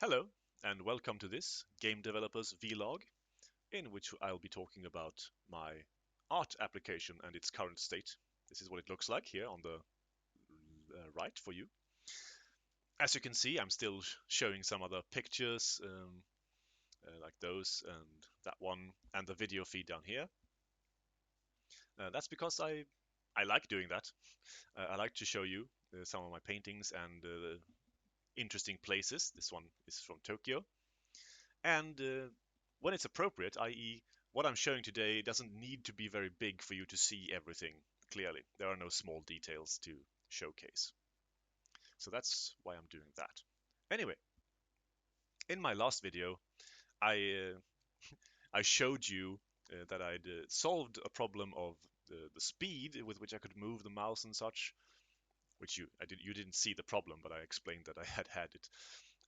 Hello, and welcome to this Game Developers Vlog, in which I'll be talking about my art application and its current state. This is what it looks like here on the right for you. As you can see, I'm still showing some other pictures, like those and that one, and the video feed down here. That's because I like doing that. I like to show you some of my paintings and interesting places. This one is from Tokyo. And when it's appropriate, i.e., what I'm showing today doesn't need to be very big for you to see everything clearly. There are no small details to showcase. So that's why I'm doing that. Anyway, in my last video, I I showed you that I'd solved a problem of the speed with which I could move the mouse and such, which you didn't see the problem, but I explained that I had it,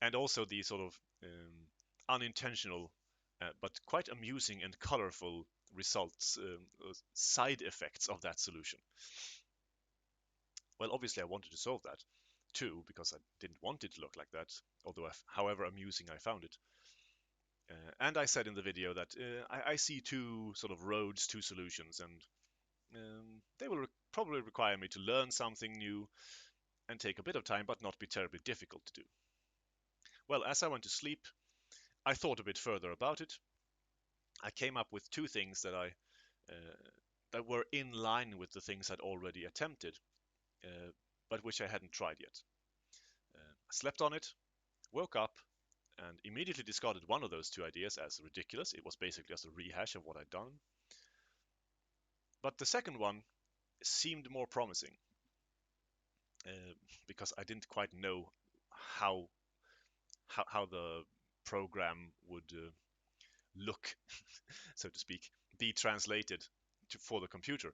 and also the sort of unintentional but quite amusing and colorful results, side effects of that solution. Well, obviously I wanted to solve that too, because I didn't want it to look like that, although however amusing I found it. And I said in the video that I see two sort of roads, two solutions, and they will probably require me to learn something new and take a bit of time, but not be terribly difficult to do. Well, as I went to sleep, I thought a bit further about it. I came up with two things that were in line with the things I'd already attempted, but which I hadn't tried yet. I slept on it, woke up, and immediately discarded one of those two ideas as ridiculous. It was basically just a rehash of what I'd done. But the second one seemed more promising, because I didn't quite know how how the program would look, so to speak, be translated for the computer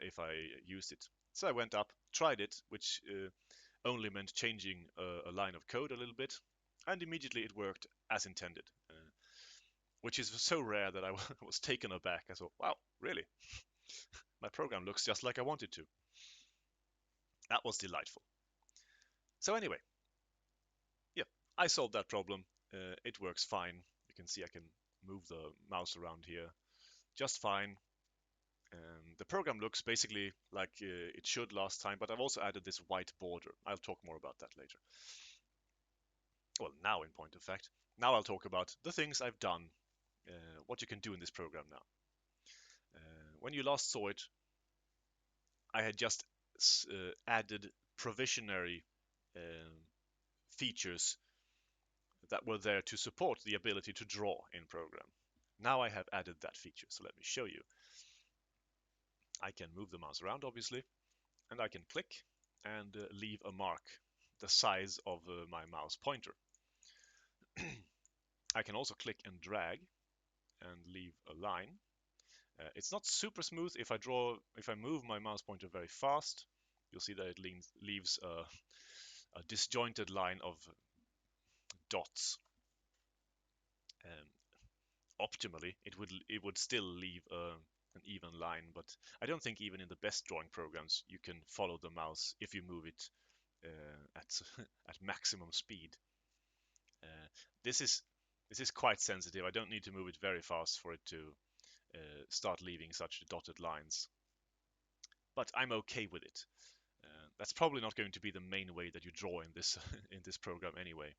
if I used it. So I went up, tried it, which only meant changing a line of code a little bit, and immediately it worked as intended, which is so rare that I was taken aback. I thought, wow, really? My program looks just like I wanted to. That was delightful. So anyway, yeah, I solved that problem. It works fine. You can see I can move the mouse around here just fine. The program looks basically like it should last time, but I've also added this white border. I'll talk more about that later. Well, now in point of fact. Now I'll talk about the things I've done, what you can do in this program now. When you last saw it, I had just added provisionary features that were there to support the ability to draw in program. Now I have added that feature, so let me show you. I can move the mouse around, obviously, and I can click and leave a mark the size of my mouse pointer. I can also click and drag and leave a line. It's not super smooth. If I move my mouse pointer very fast, you'll see that it leaves a disjointed line of dots. Optimally, it would still leave an even line, but I don't think even in the best drawing programs you can follow the mouse if you move it at at maximum speed. Uh, this is quite sensitive. I don't need to move it very fast for it to start leaving such dotted lines, but I'm okay with it. That's probably not going to be the main way that you draw in this in this program anyway.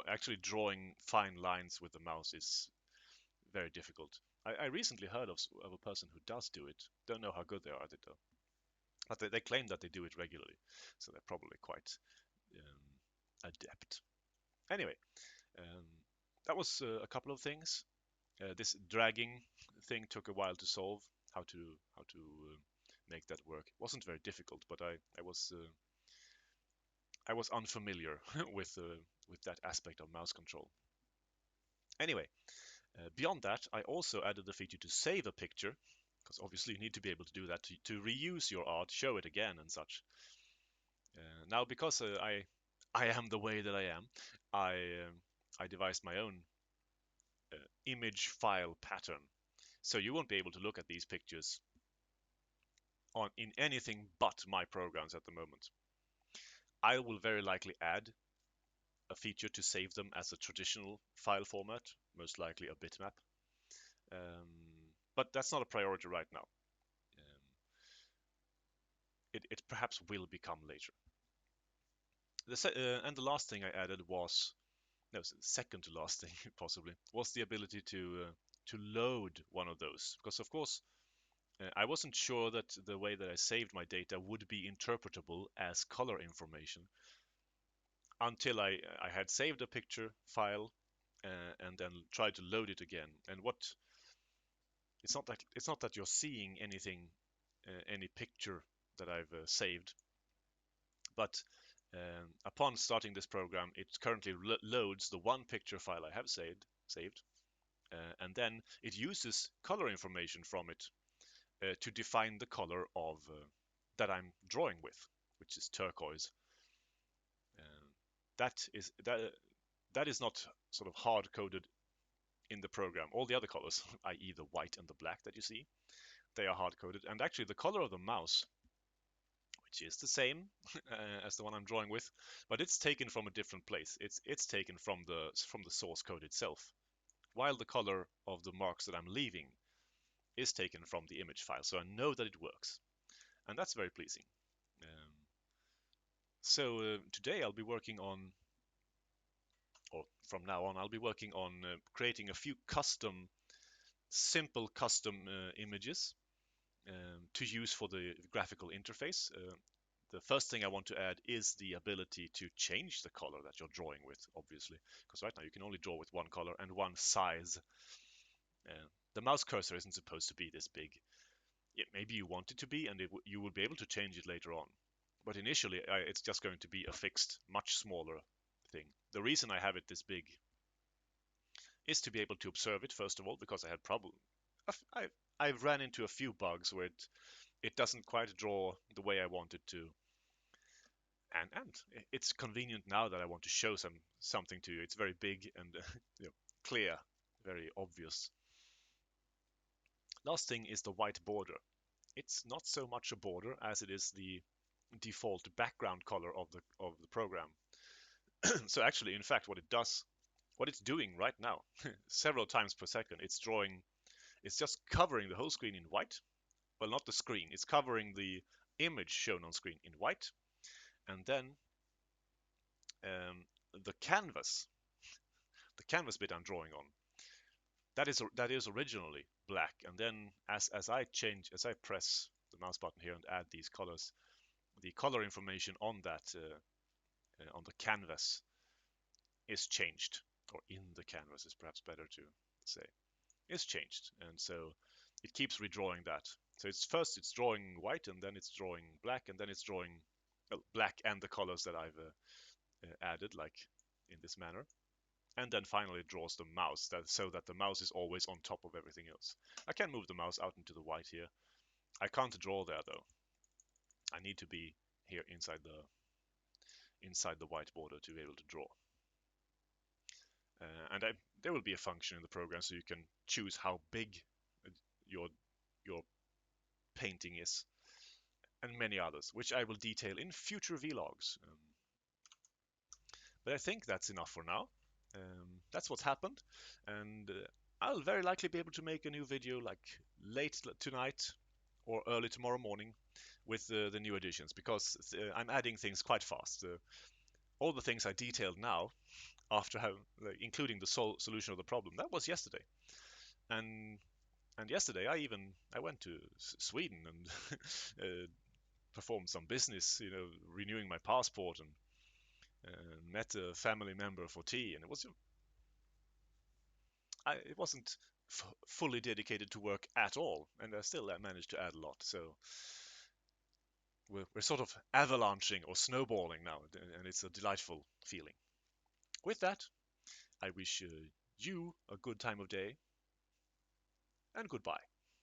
Actually drawing fine lines with the mouse is very difficult. I recently heard of a person who does do it. Don't know how good they are at it though. But they claim that they do it regularly, so they're probably quite adept. Anyway, um, that was a couple of things. This dragging thing took a while to solve. How to make that work. It wasn't very difficult, but I was unfamiliar with that aspect of mouse control. Anyway, beyond that, I also added the feature to save a picture, because obviously you need to be able to do that to reuse your art, show it again and such. Now, because I am the way that I am, I devised my own image file pattern. So you won't be able to look at these pictures in anything but my programs at the moment. I will very likely add a feature to save them as a traditional file format, most likely a bitmap. But that's not a priority right now. It perhaps will become later. And the last thing I added was, no, second to last thing possibly, was the ability to load one of those. Because of course, I wasn't sure that the way that I saved my data would be interpretable as color information until I had saved a picture file and then tried to load it again. And it's not that you're seeing anything, any picture that I've saved, but upon starting this program, it currently loads the one picture file I have saved, and then it uses color information from it to define the color of that I'm drawing with, which is turquoise. That is not sort of hard coded in the program. All the other colors, i.e. the white and the black that you see, they are hard coded. And actually the color of the mouse, which is the same as the one I'm drawing with, but it's taken from a different place. It's taken from the source code itself, while the color of the marks that I'm leaving is taken from the image file. So I know that it works, and that's very pleasing. So today I'll be working on, or from now on, I'll be working on creating a few simple custom images to use for the graphical interface. The first thing I want to add is the ability to change the color that you're drawing with, obviously, because right now you can only draw with one color and one size. The mouse cursor isn't supposed to be this big. Maybe you want it to be, and you will be able to change it later on. But initially, it's just going to be a fixed, much smaller thing. The reason I have it this big is to be able to observe it, first of all, because I had I've ran into a few bugs where it doesn't quite draw the way I want it to. And it's convenient now that I want to show something to you. It's very big and clear, very obvious. Last thing is the white border. It's not so much a border as it is the default background color of the program. So actually, in fact, what it's doing right now, several times per second, it's just covering the whole screen in white. Well, not the screen, it's covering the image shown on screen in white, and then the canvas bit I'm drawing on, that is originally black, and then as I press the mouse button here and add these colors, the color information on that on the canvas is changed, or in the canvas is perhaps better to say, is changed, and so it keeps redrawing that. So it's drawing white, and then it's drawing black, and then it's drawing black and the colors that I've added, like in this manner. And then finally it draws the mouse, so that the mouse is always on top of everything else. I can move the mouse out into the white here. I can't draw there though. I need to be here inside the white border to be able to draw. And there will be a function in the program so you can choose how big your painting is, and many others, which I will detail in future vlogs. But I think that's enough for now. That's what's happened, and I'll very likely be able to make a new video like late tonight or early tomorrow morning with the new additions, because I'm adding things quite fast. All the things I detailed now, after including the solution of the problem, that was yesterday. And yesterday I went to Sweden and performed some business, renewing my passport, and met a family member for tea, and it wasn't fully dedicated to work at all, and I managed to add a lot. So we're sort of avalanching or snowballing now, and it's a delightful feeling. With that, I wish you a good time of day, and goodbye.